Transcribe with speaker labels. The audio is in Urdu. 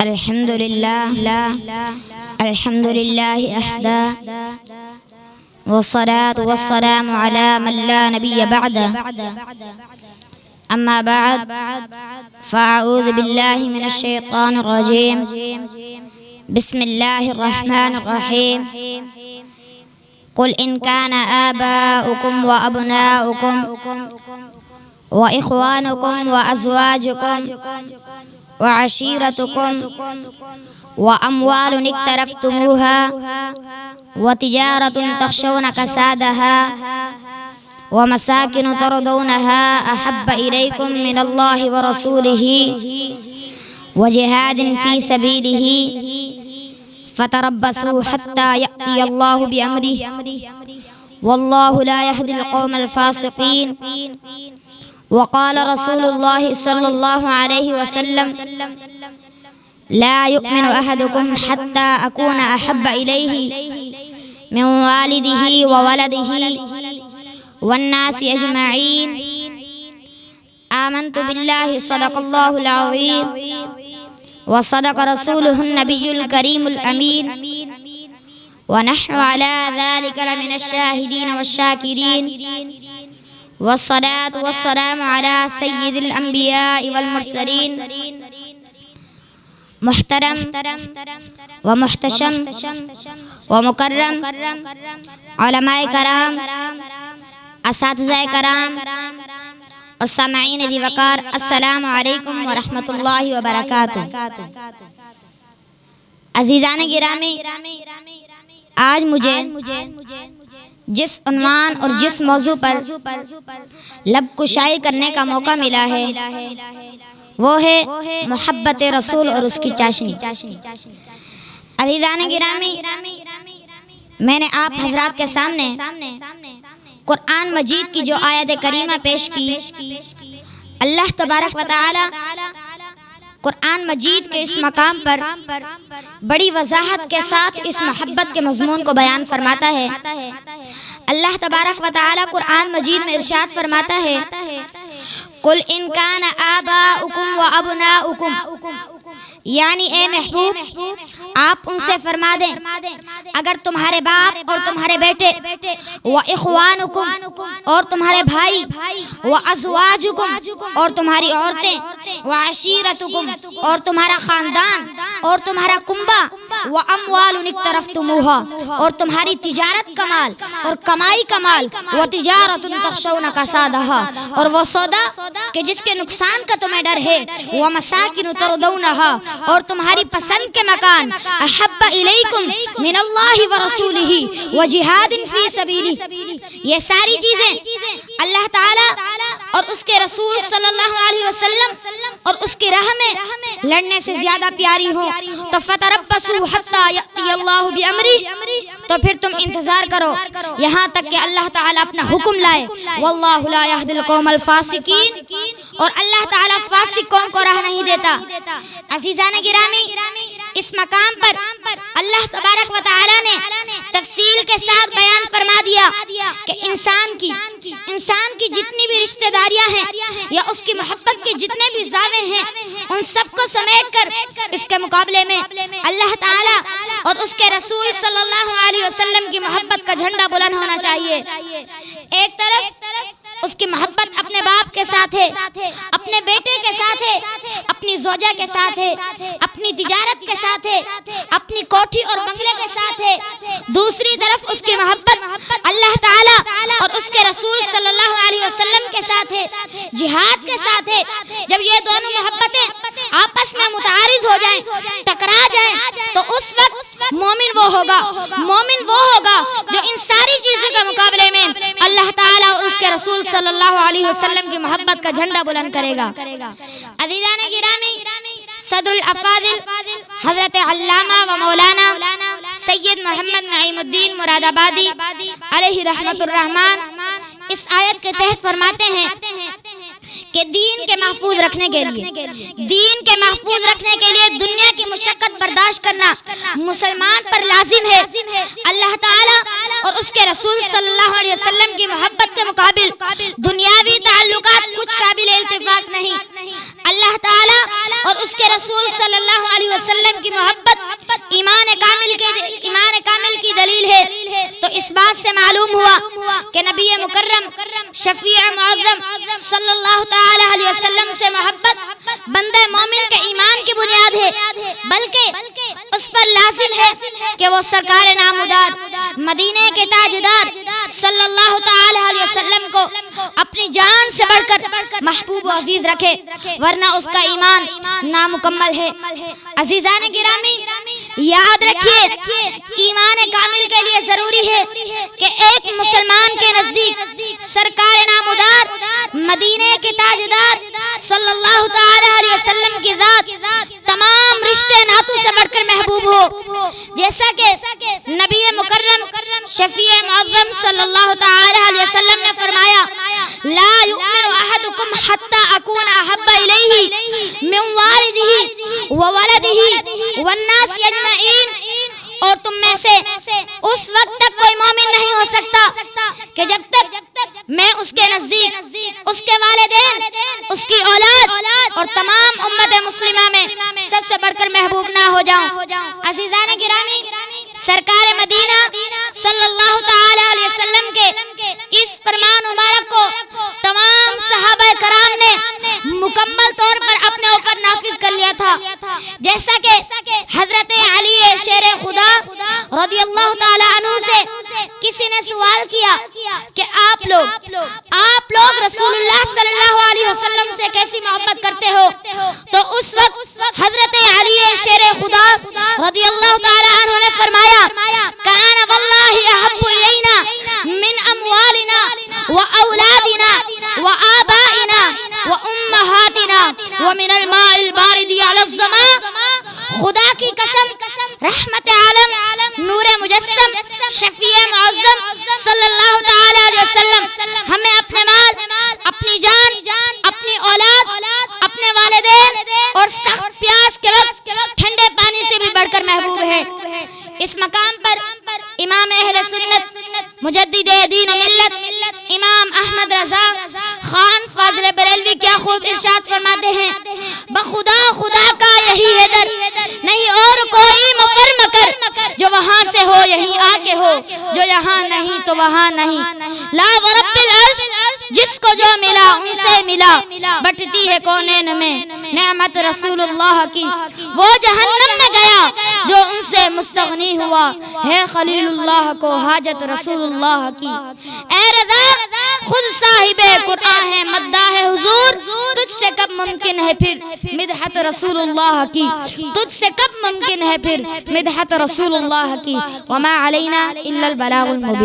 Speaker 1: الحمد لله أحدا والصلاة والسلام على من لا نبي بعده أما بعد فأعوذ بالله من الشيطان الرجيم بسم الله الرحمن الرحيم قل إن كان آباؤكم وأبناؤكم وإخوانكم وأزواجكم وعشيرتكم وأموال اقترفتموها وتجارة تخشون كسادها ومساكن ترضونها أحب إليكم من الله ورسوله وجهاد في سبيله فتربصوا حتى يأتي الله بأمره والله لا يهدي القوم الفاسقين. وقال رسول الله صلى الله عليه وسلم لا يؤمن أحدكم حتى أكون أحب إليه من والده وولده والناس أجمعين. آمنت بالله صدق الله العظيم وصدق رسوله النبي الكريم الأمين ونحن على ذلك لمن الشاهدين والشاكرين والصلاة والسلام على سيد الأنبياء والمرسلين محترم ومحتشم ومکرم علماء کرام، اساتذہ کرام اور سامعین ذی وقار، السلام علیکم ورحمۃ اللہ وبرکاتہ. عزیزان گرامی، آج مجھے جس عنوان اور جس موضوع پر لب کشائی کرنے کا موقع ملا ہے وہ ہے محبت رسول اور اس کی چاشنی. عزیزان گرامی، میں نے آپ حضرات کے سامنے قرآن مجید کی جو آیت کریمہ پیش کی، اللہ تبارک و تعالی قرآن مجید کے اس مقام پر بڑی وضاحت کے ساتھ اس محبت کے مضمون کو بیان فرماتا ہے. اللہ تبارک و تعالی قرآن مجید میں ارشاد فرماتا ہے قل ان کان آباؤکم و ابناؤکم، یعنی اے محبوب آپ ان سے فرما دیں اگر تمہارے باپ اور تمہارے بیٹے، وَإِخْوَانُكُمْ اور تمہارے بھائی، وَأَزْوَاجُكُمْ اور تمہاری عورتیں، وَعَشِيرَتُكُمْ اور تمہارا خاندان اور تمہارا کنبہ، وَأَمْوَالٌ اقْتَرَفْتُمُوهَا اور تمہاری تجارت کا مال اور کمائی کا مال، وَتِجَارَةٌ تَخْشَوْنَ كَسَادَهَا اور وہ سودا کہ جس کے نقصان کا تمہیں ڈر ہے، وَمَسَاكِنُ تَرْضَوْنَهَا اور تمہاری پسند کے مکان، احب الیکم من اللہ ورسولہ وجہاد فی سبیلہ، یہ ساری چیزیں اللہ تعالی اور اس کے رسول صلی اللہ علیہ وسلم اور اس کی راہ میں لڑنے سے زیادہ پیاری ہو تو فتربصوا حتی یأتی اللہ بأمرہ، تو پھر تم انتظار کرو یہاں تک کہ اللہ تعالی اپنا حکم لائے. واللہ لا یہدی القوم الفاسقین، اور اللہ تعالی فاسق قوم کو راہ نہیں دیتا. عزیزان گرامی، اس مقام پر اللہ تبارک و تعالی نے تفصیل کے ساتھ بیان فرما دیا کہ انسان کی جتنی بھی رشتہ داریاں ہیں یا اس کی محبت کے جتنے بھی زاویے ہیں، ان سب کو سمیٹ کر اس کے مقابلے میں اللہ تعالی اور اس کے رسول صلی اللہ علیہ وسلم کی محبت کا جھنڈا بلند ہونا چاہیے. ایک طرف اس کی محبت اپنے باپ کے ساتھ ہے، اپنے بیٹے کے ساتھ ہے، اپنی زوجہ کے ساتھ ہے، اپنی تجارت کے ساتھ ہے، اپنی کوٹھی اور بنگلے کے ساتھ ہے. دوسری طرف اس کی محبت اللہ تعالی اور اس کے رسول صلی اللہ علیہ وسلم کے ساتھ ہے، جہاد کے ساتھ ہے. جب یہ دونوں محبتیں آپس میں متعارض ہو جائیں، ٹکرا جائیں، تو اس وقت مومن وہ ہوگا جو ان ساری چیزوں کے مقابلے میں اللہ تعالی اور اس کے رسول صلی اللہ علیہ وسلم کی محبت کا جھنڈا بلند کرے گا. عزیزان گرامی، صدر الافاضل حضرت علامہ و مولانا سید محمد نعیم الدین مراد آبادی علیہ رحمت الرحمن اس آیت کے تحت فرماتے ہیں کہ دین کے محفوظ رکھنے کے لیے دنیا کی مشقت برداشت کرنا مسلمان پر لازم ہے. اللہ تعالی اور اس کے رسول صلی اللہ علیہ وسلم کی محبت کے مقابل دنیاوی تعلقات کچھ کا قابل التفاق نہیں۔ اللہ تعالیٰ اور اس کے رسول صلی اللہ علیہ وسلم کی محبت ایمان کامل کی دلیل ہے۔ تو اس بات سے معلوم ہوا کہ نبی مکرم شفیع معظم صلی اللہ تعالی علیہ وسلم سے محبت بندہ مومن کے ایمان کی بنیاد ہے، بلکہ اس پر لازم ہے کہ وہ سرکار نامدار مدینے کے تاجدار صلی اللہ تعالی علیہ وسلم کو اپنی جان سے بڑھ کر محبوب و عزیز رکھے، ورنہ اس کا ایمان نامکمل ہے۔ عزیزان گرامی، یاد رکھیے ایمان کامل کے لیے ضروری ہے کہ ایک مسلمان کے نزدیک سرکار نامدار مدینے کے تاجدار صلی اللہ تعالی علیہ وسلم کی ذات تمام رشتے ناتوں سے بڑھ کر محبوب ہو، جیسا کہ نبی مکرم شفیع معظم صلی اللہ تعالی علیہ وسلم نے فرمایا، لا یؤمن احدکم حتی اکون احب الیہ من والدہ وولدہ والناس اجمعین، اور تم میں سے اس وقت تک کوئی مومن نہیں ہو سکتا کہ جب تک میں اس کے نزدیک اس کے والدین، اس کی اولاد اور تمام امت مسلمہ میں سب سے بڑھ کر محبوب نہ ہو جاؤں۔ عزیزان گرامی، سرکار مدینہ صلی اللہ تعالی علیہ وسلم کے اس فرمان مبارک کو تمام صحابہ کرام نے مکمل طور پر اپنے اوپر نافذ کر لیا تھا، جیسا کہ حضرت علی شیر خدا رضی اللہ تعالی عنہ سے کسی نے سوال کیا کہ آپ لوگ رسول اللہ صلی اللہ علیہ وسلم سے کیسی محبت کرتے ہو؟ تو اس وقت حضرت علی شیر خدا رضی اللہ تعالی عنہ نے فرمایا، کان واللہ احب الینا من اموالنا واولادنا وآبائنا وامہاتنا ومن الماء البارد علی الظما۔ خدا کی قسم، رحمت عالم، نور مجسم، شفیع معظم صلی اللہ تعالی علیہ وسلم ہمیں اپنے مال، اپنی جان، اپنی اولاد، اپنے والدین اور سخت پیاس کے وقت ٹھنڈے پانی سے بھی بڑھ کر محبوب ہے۔ اس مقام پر امام اہل سنت مجدد دین و ملت امام احمد رضا خان فاضل بریلوی کیا خوب ارشاد فرماتے ہیں، بخدا خدا کا یہی ہے در، نہیں اور کوئی مفر مکر، جو وہاں سے ہو یہیں آ کے ہو، جو یہاں نہیں تو وہاں نہیں۔ لا ورب العرش، جس کو جو ملا ان سے ملا، بٹتی ہے کونین میں نعمت رسول اللہ کی، وہ جہنم میں گیا جو ان سے مستغنی ہوا، ہے خلیل اللہ کو حاجت رسول اللہ کی۔ اے رضا خود صاحب قرآن ہے، مداح حضور، تجھ سے کب ممکن ہے پھر مدحت رسول اللہ کی، تجھ سے کب ممکن ہے پھر مدحت رسول اللہ کی۔ وما علینا الا البلاغ المبین۔